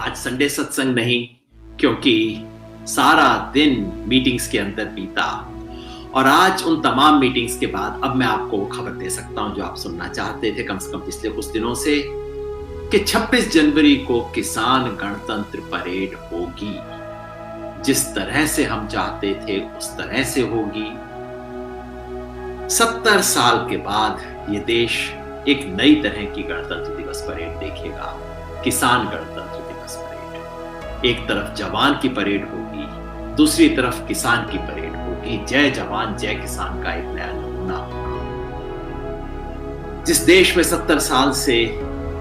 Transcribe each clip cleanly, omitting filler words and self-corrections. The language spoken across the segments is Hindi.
आज संडे सत्संग नहीं, क्योंकि सारा दिन मीटिंग्स के अंदर बीता और आज उन तमाम मीटिंग्स के बाद अब मैं आपको वो खबर दे सकता हूं जो आप सुनना चाहते थे कम से कम पिछले कुछ दिनों से, कि 26 जनवरी को किसान गणतंत्र परेड होगी। जिस तरह से हम चाहते थे उस तरह से होगी। 70 साल के बाद ये देश एक नई तरह की गणतंत्र दिवस परेड देखेगा, किसान गणतंत्र दिवस परेड। एक तरफ जवान की परेड होगी, दूसरी तरफ किसान की परेड होगी। जय जवान जय किसान का एक नया नमूना होगा। जिस देश में 70 साल से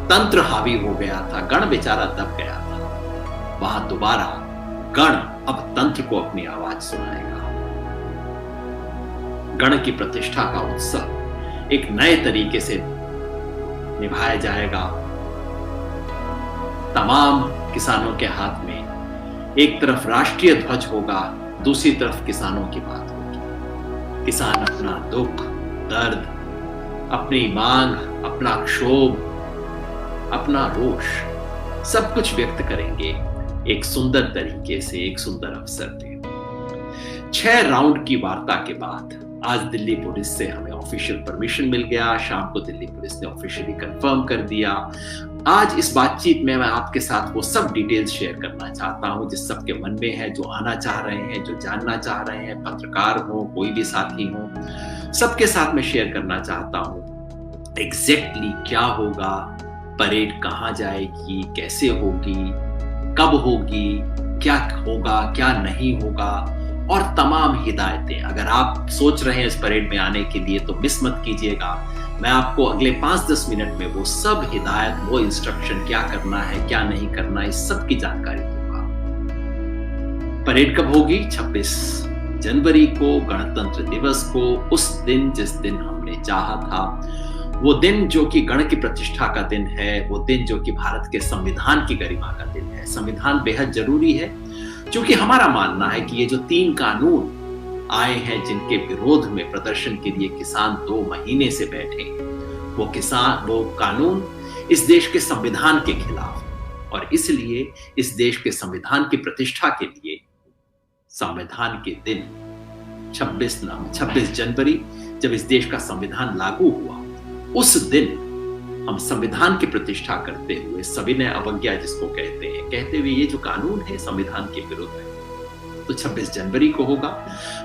तंत्र हावी हो गया था, गण बेचारा दब गया था, वहां दोबारा गण अब तंत्र को अपनी आवाज सुनाएगा। गण की प्रतिष्ठा का उत्सव एक नए तरीके से निभाया जाएगा। तमाम किसानों के हाथ में एक तरफ राष्ट्रीय ध्वज होगा, दूसरी तरफ किसानों की बात होगी। किसान अपना दुख, दर्द, अपनी मांग, अपना क्षोभ, अपना रोष सब कुछ व्यक्त करेंगे एक सुंदर तरीके से, एक सुंदर अवसर पे। 6 राउंड की वार्ता के बाद आज दिल्ली पुलिस से हमें ऑफिशियल परमिशन मिल गया। शाम को दिल्ली पुलिस ने ऑफिशियली कंफर्म कर दिया। आज इस बातचीत में मैं आपके साथ वो सब डिटेल्स शेयर करना चाहता हूं जिस सबके मन में है, जो आना चाह रहे हैं, जो जानना चाह रहे हैं, पत्रकार हो, कोई भी साथी हो, सबके साथ मैं शेयर करना चाहता हूं एग्जैक्टली क्या होगा, परेड कहां जाएगी, कैसे होगी, कब होगी, क्या होगा, क्या नहीं होगा, और तमाम हिदायतें। अगर आप सोच रहे हैं इस परेड में आने के लिए तो मिस मत कीजिएगा। मैं आपको अगले 5-10 मिनट में वो सब हिदायत, वो इंस्ट्रक्शन, क्या करना है, क्या नहीं करना है, इस सब की जानकारी दूंगा। परेड कब होगी? 26 जनवरी को, गणतंत्र दिवस को, उस दिन जिस दिन हमने चाहा था, वो दिन जो कि गण की प्रतिष्ठा का दिन है, वो दिन जो कि भारत के संविधान की गरिमा का दिन है। संविधान बेहद जरूरी है, क्योंकि हमारा मानना है कि ये जो 3 कानून आए हैं जिनके विरोध में प्रदर्शन के लिए किसान 2 महीने से बैठे, वो कानून इस देश के संविधान के खिलाफ है। और इसलिए इस देश के संविधान की प्रतिष्ठा के लिए संविधान के दिन 26 जनवरी, जब इस देश का संविधान लागू हुआ, उस दिन हम संविधान की प्रतिष्ठा करते हुए सविनय अवज्ञा जिसको कहते हुए ये जो कानून है संविधान के विरुद्ध है, तो 26 जनवरी को होगा।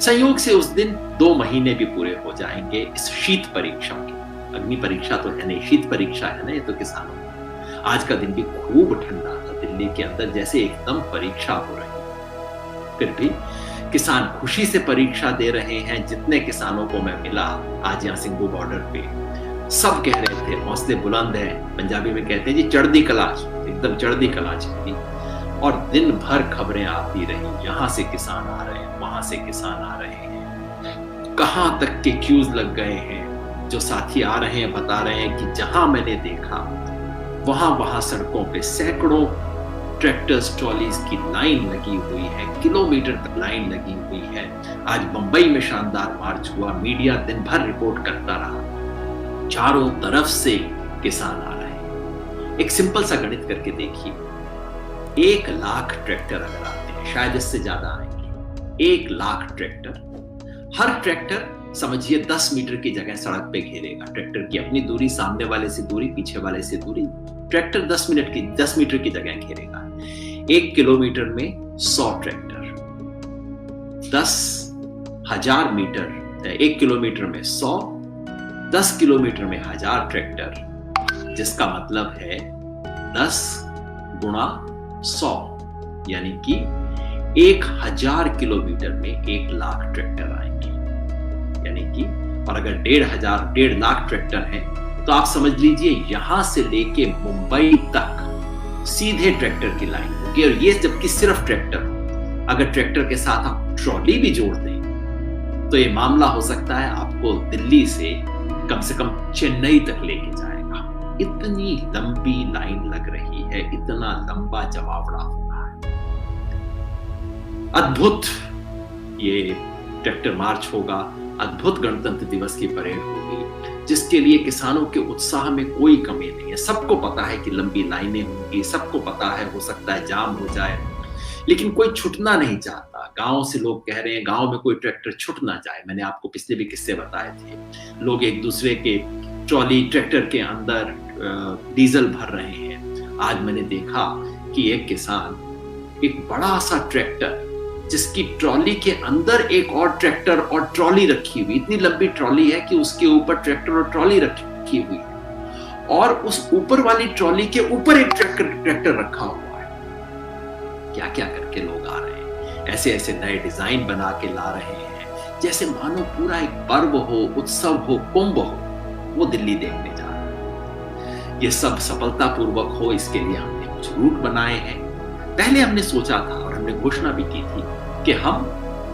संयोग से उस दिन 2 महीने भी पूरे हो जाएंगे इस शीत परीक्षा के। अग्नि परीक्षा तो है नहीं, शीत परीक्षा है ना, ये तो किसानों की। आज का दिन भी खूब ठंडा था दिल्ली के अंदर, जैसे एकदम परीक्षा हो रही है। फिर भी किसान खुशी से परीक्षा दे रहे हैं। जितने किसानों को मैं मिला आज यहाँ सिंघू बॉर्डर पे, सब कह रहे थे हौसले बुलंद है। पंजाबी में कहते हैं जी चढ़दी कला, एकदम चढ़दी कला थी। और दिन भर खबरें आती रही, यहाँ से किसान आ रहे हैं, वहां से किसान आ रहे हैं, कहां तक के क्यूज लग गए हैं। जो साथी आ रहे हैं बता रहे हैं कि जहां मैंने देखा वहां सड़कों पे सैकड़ों ट्रैक्टर्स, ट्रॉलीज की लाइन लगी हुई है, किलोमीटर तक लाइन लगी हुई है। आज मुंबई में शानदार मार्च हुआ, मीडिया दिन भर रिपोर्ट करता रहा। चारों तरफ से किसान आ रहे हैं। एक सिंपल सा गणित करके देखिए, 1 लाख ट्रैक्टर अगर आते हैं, शायद इससे ज्यादा आएंगे, 1 लाख ट्रैक्टर, हर ट्रैक्टर समझिए 10 मीटर की जगह सड़क पे घेरेगा। ट्रैक्टर की अपनी दूरी, सामने वाले से दूरी, पीछे वाले से दूरी, ट्रैक्टर 10 मीटर की जगह घेरेगा। 1 किलोमीटर में 100 ट्रैक्टर, 10,000 मीटर, 1 किलोमीटर में 100, 10 किलोमीटर में 1000 ट्रैक्टर, जिसका मतलब है 10 गुणा 100, यानी कि 1000 किलोमीटर में 1 लाख ट्रैक्टर आएंगे। यानी कि, और अगर 1.5 लाख ट्रैक्टर हैं, तो आप समझ लीजिए यहां से लेके मुंबई तक सीधे ट्रैक्टर की लाइन होगी। और ये जबकि सिर्फ ट्रैक्टर हो, अगर ट्रैक्टर के साथ आप ट्रॉली भी जोड़ दें तो ये मामला हो सकता है आपको दिल्ली से कम चेन्नई तक लेके जाएगा। इतनी लंबी लाइन लग रही है, इतना लंबा जमावड़ा हो रहा है। अद्भुत ये ट्रैक्टर मार्च होगा, अद्भुत गणतंत्र दिवस की परेड होगी, जिसके लिए किसानों के उत्साह में कोई कमी नहीं है। सबको पता है कि लंबी लाइनें होंगी, सबको पता है हो सकता है जाम हो जाए, लेकिन कोई छूटना नहीं चाहता। गांव से लोग कह रहे हैं गांव में कोई ट्रैक्टर छूट ना जाए। मैंने आपको पिछले भी किस्से बताए थे, लोग एक दूसरे के ट्रॉली ट्रैक्टर के अंदर डीजल भर रहे हैं। आज मैंने देखा कि एक किसान एक बड़ा सा ट्रैक्टर जिसकी ट्रॉली के अंदर एक और ट्रैक्टर और ट्रॉली रखी हुई, इतनी लंबी ट्रॉली है कि उसके ऊपर ट्रैक्टर और ट्रॉली रखी हुई है, और उस ऊपर वाली ट्रॉली के ऊपर एक ट्रैक्टर रखा हुआ है। क्या क्या करके लोग आ रहे हैं, ऐसे ऐसे नए डिजाइन बना के ला रहे हैं, जैसे मानो पूरा एक पर्व हो, उत्सव हो, कुंभ हो, वो दिल्ली देखने जा रहे हैं। ये सब सफलतापूर्वक हो, इसके लिए हमने कुछ रूट बनाए हैं। पहले हमने सोचा था और हमने घोषणा भी की थी कि हम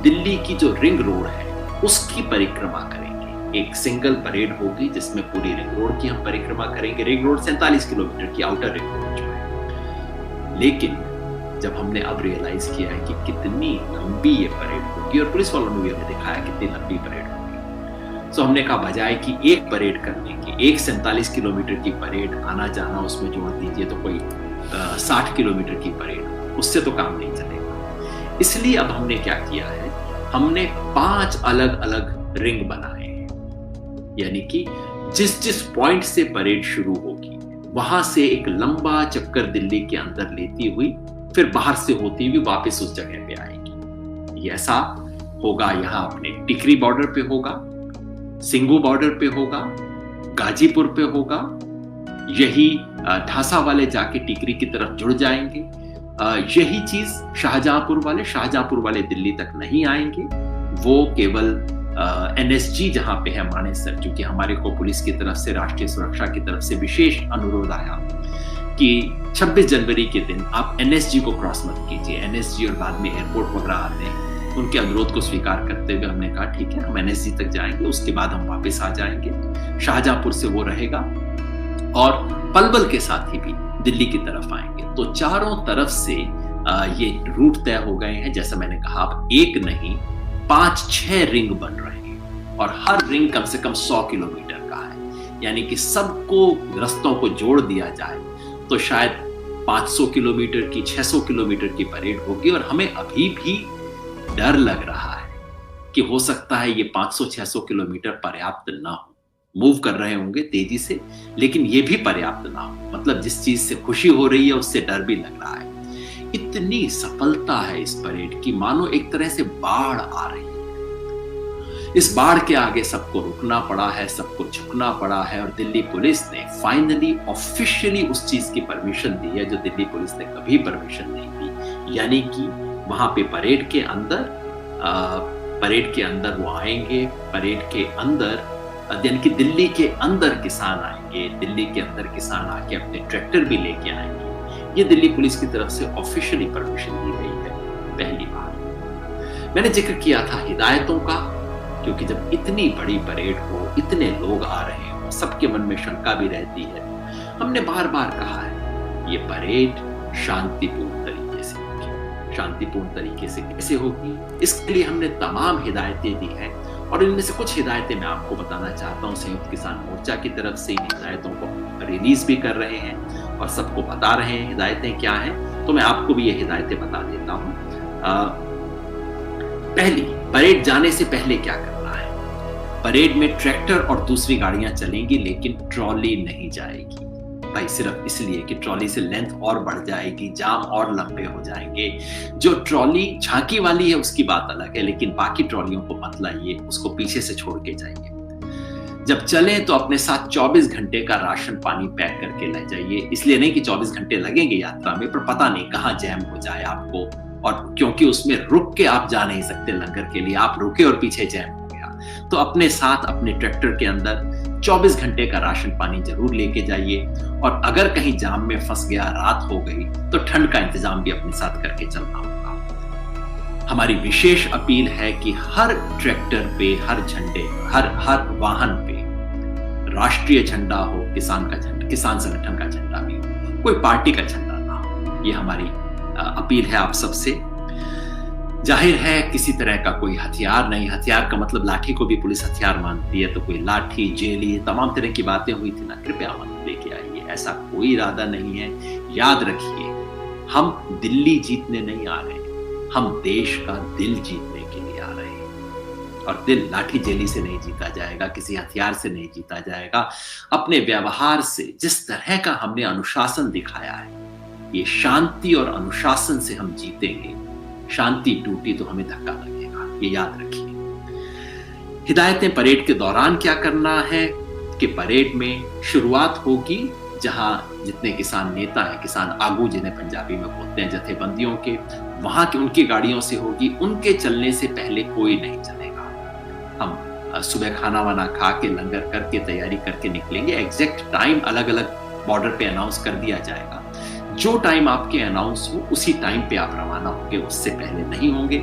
दिल्ली की जो रिंग रोड है उसकी परिक्रमा करेंगे। एक सिंगल परेड होगी जिसमें पूरी रिंग रोड की हम परिक्रमा करेंगे। रिंग रोड 47 किलोमीटर की आउटर रिंग रोड जो है, लेकिन जब हमने अब रियलाइज किया है कि कितनी लंबी ये परेड होगी, और पुलिस वालों ने भी हमें दिखाया कितनी लंबी परेड होगी, तो हमने कहा बजाय कि एक परेड करने की, एक 47 किलोमीटर की परेड आना जाना उसमें जोड़ दीजिए तो कोई 60 किलोमीटर की परेड, उससे तो काम नहीं चलेगा। इसलिए अब हमने क्या किया है, हमने 5 अलग अलग रिंग बनाए हैं। यानी कि जिस जिस पॉइंट से परेड शुरू होगी वहां से एक लंबा चक्कर दिल्ली के अंदर लेती हुई फिर बाहर से होती हुई वापस उस जगह पे आएगी। ये ऐसा होगा, यहाँ अपने टिकरी बॉर्डर पे होगा, सिंगू बॉर्डर पे होगा, गाजीपुर पे होगा, यही ढासा वाले जाके टिकरी की तरफ जुड़ जाएंगे। यही चीज शाहजहांपुर वाले दिल्ली तक नहीं आएंगे, वो केवल NSG जहां पे है मानेसर, क्योंकि हमारे को पुलिस की तरफ से, राष्ट्रीय सुरक्षा की तरफ से विशेष अनुरोध आया कि 26 जनवरी के दिन आप NSG को क्रॉस मत कीजिए। NSG और बाद में एयरपोर्ट वगैरह आते हैं, उनके अनुरोध को स्वीकार करते हुए हमने कहा ठीक है, हम NSG तक जाएंगे, उसके बाद हम वापस आ जाएंगे। शाहजहांपुर से वो रहेगा और पलवल के साथ ही भी दिल्ली की तरफ आएंगे। तो चारों तरफ से ये रूट तय हो गए हैं। जैसा मैंने कहा, अब एक नहीं 5-6 रिंग बन रहे हैं, और हर रिंग कम से कम 100 किलोमीटर का है। यानी कि सबको रस्तों को जोड़ दिया जाए तो शायद 500 किलोमीटर की, 600 किलोमीटर की परेड होगी। और हमें अभी भी डर लग रहा है कि हो सकता है ये 500-600 किलोमीटर पर्याप्त ना हो। मूव कर रहे होंगे तेजी से, लेकिन ये भी पर्याप्त ना हो। मतलब जिस चीज से खुशी हो रही है उससे डर भी लग रहा है। इतनी सफलता है इस परेड की, मानो एक तरह से बाढ़ आ रही है। इस बाढ़ के आगे सबको रुकना पड़ा है, सबको झुकना पड़ा है, और दिल्ली पुलिस ने फाइनली ऑफिशियली उस चीज की परमिशन दी है जो दिल्ली पुलिस ने कभी परमिशन नहीं दी। यानी कि वहां पे परेड के अंदर वो आएंगे, परेड के अंदर यानी कि दिल्ली के अंदर किसान आएंगे, दिल्ली के अंदर किसान आके अपने ट्रैक्टर भी लेके आएंगे। ये दिल्ली पुलिस की तरफ से ऑफिशियली परमिशन दी गई है पहली बार। मैंने जिक्र किया था हिदायतों का, क्योंकि जब इतनी बड़ी परेड हो, इतने लोग आ रहे हो, सबके मन में शंका भी रहती है। हमने बार बार कहा है ये परेड शांतिपूर्ण तरीके से होगी। शांतिपूर्ण तरीके से कैसे होगी, इसके लिए हमने तमाम हिदायतें दी हैं, और इनमें से कुछ हिदायतें मैं आपको बताना चाहता हूं। संयुक्त किसान मोर्चा की तरफ से इन हिदायतों को रिलीज भी कर रहे हैं और सबको बता रहे हैं हिदायतें क्या हैं। तो मैं आपको भी ये हिदायतें बता देता हूं। पहली, परेड जाने से पहले क्या करना है। परेड में ट्रैक्टर और दूसरी गाड़ियां चलेंगी, लेकिन ट्रॉली नहीं जाएगी। भाई सिर्फ इसलिए कि ट्रॉली से लेंथ और बढ़ जाएगी, जाम और लंबे हो जाएंगे। जो ट्रॉली झांकी वाली है उसकी बात अलग है, लेकिन बाकी ट्रॉलियों को मत लाइए, उसको पीछे से छोड़ के जाइए। जब चले तो अपने साथ 24 घंटे का राशन पानी पैक करके ले जाइए। इसलिए नहीं कि 24 घंटे लगेंगे यात्रा में, पर पता नहीं कहाँ जैम हो जाए आपको, और क्योंकि उसमें रुक के आप जा नहीं सकते लंगर के लिए, आप रुके और पीछे जैम हो गया, तो अपने साथ अपने ट्रैक्टर के अंदर 24 घंटे का राशन पानी जरूर लेके जाइए। और अगर कहीं जाम में फंस गया, रात हो गई, तो ठंड का इंतजाम भी अपने साथ करके चलना होगा। हमारी विशेष अपील है कि हर ट्रैक्टर पे, हर झंडे, हर वाहन पे राष्ट्रीय झंडा हो, किसान का झंडा, किसान संगठन का झंडा भी हो, कोई पार्टी का झंडा ना हो। ये हमारी अपील है आप सबसे। जाहिर है किसी तरह का कोई हथियार नहीं, हथियार का मतलब लाठी को भी पुलिस हथियार मानती है, तो कोई लाठी, जेली, तमाम तरह की बातें हुई थी ना, कृपया मत लेके आइए, ऐसा कोई इरादा नहीं है। याद रखिए, हम दिल्ली जीतने नहीं आ रहे, हम देश का दिल जीतने के लिए आ रहे हैं। और दिल लाठी जेली से नहीं जीता जाएगा, किसी हथियार से नहीं जीता जाएगा, अपने व्यवहार से, जिस तरह का हमने अनुशासन दिखाया है, ये शांति और अनुशासन से हम जीतेंगे। शांति टूटी तो हमें धक्का लगेगा, ये याद रखिए। हिदायतें परेड के दौरान क्या करना है कि परेड में शुरुआत होगी जहां जितने किसान नेता हैं, किसान आगू जिन्हें पंजाबी में बोलते हैं, जथेबंदियों के, वहां की उनकी गाड़ियों से होगी। उनके चलने से पहले कोई नहीं चलेगा। हम सुबह खाना वाना खा के, लंगर करके, तैयारी करके निकलेंगे। एग्जैक्ट टाइम अलग अलग बॉर्डर पे अनाउंस कर दिया जाएगा। जो टाइम आपके अनाउंस हो उसी टाइम पे आप रवाना होंगे, उससे पहले नहीं होंगे।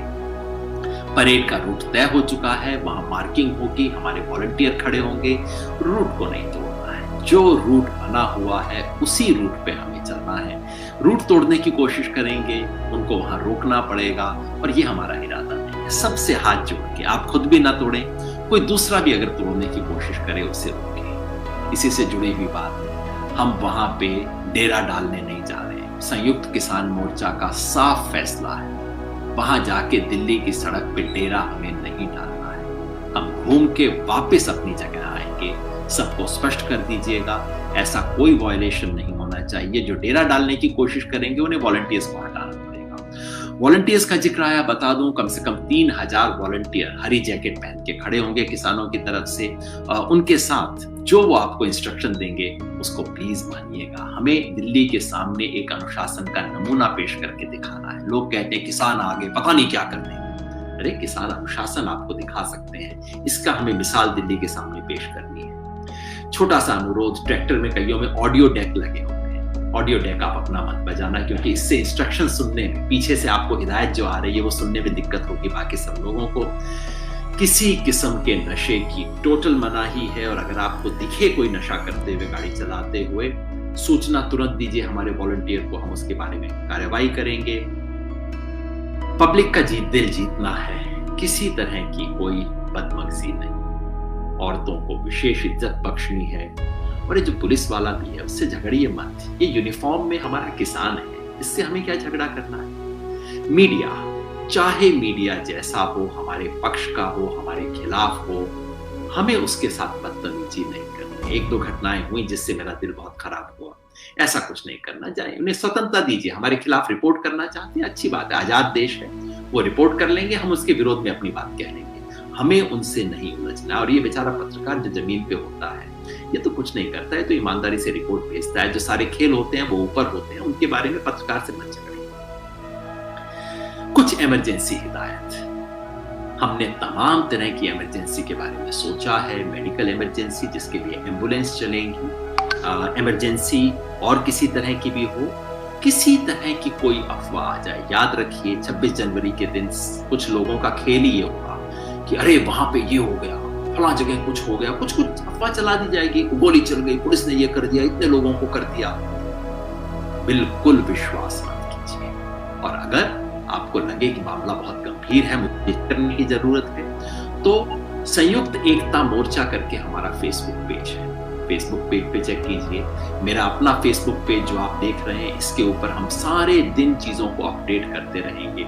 परेड का रूट तय हो चुका है, वहां मार्किंग होगी, हमारे वॉलंटियर खड़े होंगे। रूट को नहीं तोड़ना है, जो रूट बना हुआ है उसी रूट पे हमें चलना है। रूट तोड़ने की कोशिश करेंगे, उनको वहां रोकना पड़ेगा, और ये हमारा इरादा नहीं है। सबसे हाथ जोड़ के, आप खुद भी ना तोड़ें, कोई दूसरा भी अगर तोड़ने की कोशिश करे उसे रोकें। इसी से जुड़ी हुई बात है, हम वहां पे डेरा डालने नहीं जा रहे हैं। संयुक्त किसान मोर्चा का साफ फैसला है, वहां जाके दिल्ली की सड़क पे डेरा हमें नहीं डालना है। हम घूम के वापस अपनी जगह आएंगे। सबको स्पष्ट कर दीजिएगा, ऐसा कोई वायलेशन नहीं होना चाहिए। जो डेरा डालने की कोशिश करेंगे उन्हें वॉलंटियर्स को हटाना पड़ेगा। वॉलंटियर्स का जिक्र आया, बता दूं, कम से कम 3000 वॉलंटियर हरी जैकेट पहन के खड़े होंगे किसानों की तरफ से। उनके साथ जो वो आपको इंस्ट्रक्शन देंगे उसको प्लीज मानिएगा। हमें दिल्ली के सामने एक अनुशासन का नमूना पेश करके दिखाना है। लोग कहते हैं किसान आगे पता नहीं क्या कर देंगे। अरे किसान अनुशासन आपको दिखा सकते हैं, इसका हमें मिसाल दिल्ली के सामने पेश करनी है। छोटा सा अनुरोध, ट्रैक्टर में कईयों में ऑडियो डेक लगे होते हैं। ऑडियो डेक आप अपना मत बजाना, क्योंकि इससे इंस्ट्रक्शन सुनने में, पीछे से आपको हिदायत जो आ रही है वो सुनने में दिक्कत होगी बाकी सब लोगों को। किसी किस्म के नशे की टोटल मनाही है, और अगर आपको दिखे कोई नशा करते हुए गाड़ी चलाते हुए, सूचना तुरंत दीजिए हमारे वॉलंटियर को, हम उसके बारे में कार्रवाई करेंगे। पब्लिक का दिल जीतना है, किसी तरह की कोई बदमगजी नहीं। औरतों को विशेष इज्जत बख्शनी है, और ये जो पुलिस वाला भी है उससे झगड़िए मत। ये यूनिफॉर्म में हमारा किसान है, इससे हमें क्या झगड़ा करना है। मीडिया, चाहे मीडिया जैसा हो, हमारे पक्ष का हो, हमारे खिलाफ हो, हमें उसके साथ बदतमीजी नहीं करनी। एक दो घटनाएं हुई जिससे मेरा दिल बहुत खराब हुआ, ऐसा कुछ नहीं करना। जाए उन्हें स्वतंत्रता दीजिए, हमारे खिलाफ रिपोर्ट करना चाहते हैं, अच्छी बात है, आजाद देश है, वो रिपोर्ट कर लेंगे, हम उसके विरोध में अपनी बात कह लेंगे। हमें उनसे नहीं उलझना। और ये बेचारा पत्रकार जो जमीन पे होता है, ये तो कुछ नहीं करता है, तो ईमानदारी से रिपोर्ट भेजता है। जो सारे खेल होते हैं वो ऊपर होते हैं, उनके बारे में पत्रकार से मत झगड़िए। कुछ इमरजेंसी हिदायत, हमने तमाम तरह की इमरजेंसी के बारे में सोचा है। मेडिकल इमरजेंसी जिसके लिए एम्बुलेंस चलेंगी, इमरजेंसी और किसी तरह की भी हो, किसी तरह की कोई अफवाह आ जाए, याद रखिए 26 जनवरी के दिन कुछ लोगों का खेल ही ये होगा कि अरे वहां पे ये हो गया, फला जगह कुछ हो गया, कुछ अफवाह चला दी जाएगी, गोली चल गई, पुलिस ने ये कर दिया, इतने लोगों को कर दिया। बिल्कुल विश्वास मत कीजिए। और अगर आपको लगे कि मामला बहुत गंभीर है, मुझे करने की जरूरत है, तो संयुक्त एकता मोर्चा करके हमारा फेसबुक पेज है, फेसबुक पेज पे चेक कीजिए। मेरा अपना फेसबुक पेज जो आप देख रहे हैं, इसके ऊपर हम सारे दिन चीजों को अपडेट करते रहेंगे।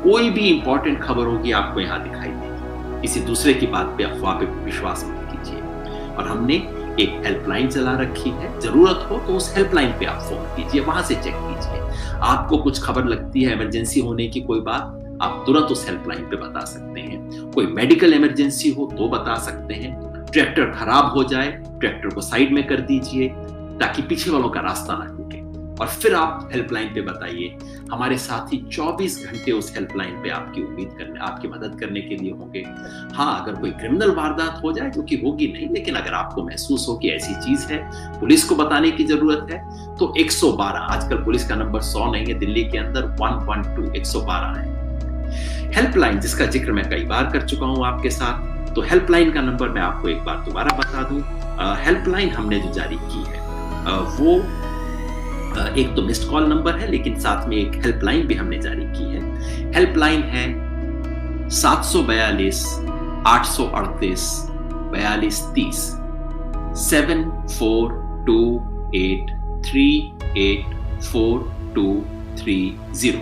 कोई भी इंपॉर्टेंट खबर होगी आपको यहाँ दिखाई देगी। किसी दूसरे की बात पे, अफवाह पे विश्वास मत कीजिए। और हमने एक हेल्पलाइन चला रखी है, जरूरत हो तो उस हेल्पलाइन पे आप फोन कीजिए, वहां से चेक कीजिए। आपको कुछ खबर लगती है, इमरजेंसी होने की कोई बात, आप तुरंत उस हेल्पलाइन पे बता सकते हैं। कोई मेडिकल इमरजेंसी हो तो बता सकते हैं। ट्रैक्टर खराब हो जाए, ट्रैक्टर को साइड में कर दीजिए ताकि पीछे वालों का रास्ता ना टूटे, और फिर आप हेल्पलाइन पे बताइए। हमारे साथी 24 घंटे उस हेल्पलाइन पे आपकी आपकी मदद करने के लिए होंगे। हाँ, अगर कोई क्रिमिनल वारदात हो जाए, जो कि होगी नहीं, लेकिन अगर आपको महसूस हो कि ऐसी चीज है, पुलिस को बताने की जरूरत है, तो 112, आजकल पुलिस का नंबर 100 नहीं है, दिल्ली के अंदर 112 112 है हेल्पलाइन, जिसका जिक्र मैं कई बार कर चुका हूं आपके साथ। तो हेल्पलाइन का नंबर मैं आपको एक बार दोबारा बता दूं। हेल्पलाइन हमने जो जारी की है, वो एक तो मिस्ड कॉल नंबर है, लेकिन साथ में एक हेल्पलाइन भी हमने जारी की है। हेल्पलाइन है 742 838 4230 7428384230।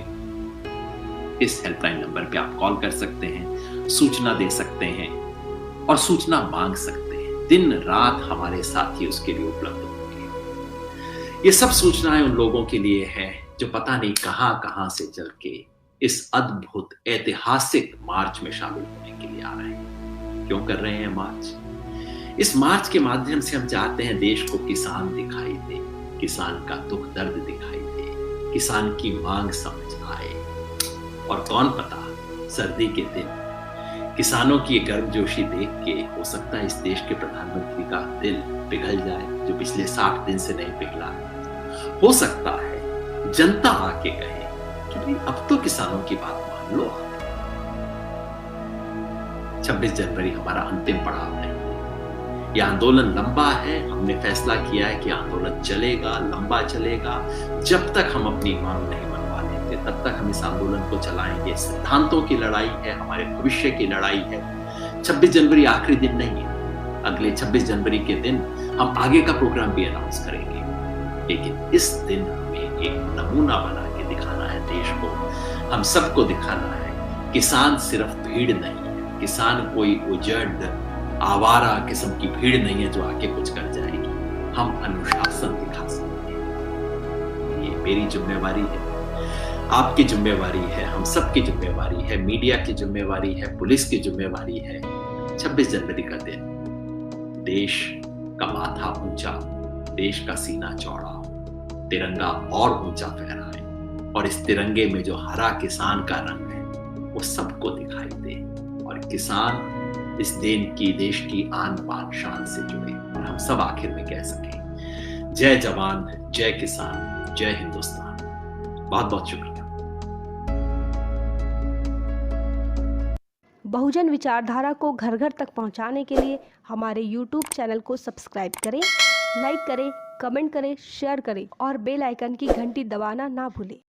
इस हेल्पलाइन नंबर पे आप कॉल कर सकते हैं, सूचना दे सकते हैं और सूचना मांग सकते हैं। दिन रात हमारे साथी उसके लिए उपलब्ध होंगे। ये सब सूचनाएं उन लोगों के लिए है जो पता नहीं कहां से चल के इस अद्भुत ऐतिहासिक मार्च में शामिल होने के लिए आ रहे हैं। क्यों कर रहे हैं मार्च? इस मार्च के माध्यम से हम चाहते हैं देश को किसान दिखाई दे, किसान का दुख दर्द दिखाई दे, किसान की मांग समझ आए। और कौन पता, सर्दी के दिन किसानों की गर्मजोशी देख के हो सकता है इस देश के प्रधानमंत्री का दिल पिघल जाए, जो पिछले 60 दिन से नहीं पिघला है। हो सकता है जनता आके कहे कि भाई अब तो किसानों की बात मान लो। 26 जनवरी हमारा अंतिम पड़ाव है। यह आंदोलन लंबा है। हमने फैसला किया है कि आंदोलन चलेगा, लंबा चलेगा। जब तक हम अपनी मांग नहीं मनवा लेते तब तक हम इस आंदोलन को चलाएंगे। सिद्धांतों की लड़ाई है, हमारे भविष्य की लड़ाई है। 26 जनवरी आखिरी दिन नहीं है। अगले 26 जनवरी के दिन हम आगे का प्रोग्राम भी अनाउंस करेंगे, लेकिन इस दिन हमें एक नमूना बना के दिखाना है देश को। हम सबको दिखाना है किसान सिर्फ भीड़ नहीं है, किसान कोई उजड़ आवारा किस्म की भीड़ नहीं है जो आके कुछ कर जाएगी। हम अनुशासन दिखा सकते हैं। ये मेरी जिम्मेवारी है, आपकी जिम्मेवारी है, हम सबकी जिम्मेवारी है, मीडिया की जिम्मेवारी है, पुलिस की जिम्मेवारी है। 26 जनवरी का दिन देश का माथा ऊंचा, देश का सीना चौड़ा हो, तिरंगा और ऊंचा फहराए और इस तिरंगे में जो हरा किसान का रंग है वो सबको दिखाई दे और किसान इस देश की आन बान शान से जुड़े और हम सब आखिर में कह सकें जय जवान, जय किसान, जय हिंदुस्तान। बहुत बहुत शुक्रिया। बहुजन विचारधारा को घर घर तक पहुंचाने के लिए हमारे YouTube चैनल को सब्सक्राइब करें, लाइक करें, कमेंट करें, शेयर करें और बेल आइकन की घंटी दबाना ना भूलें।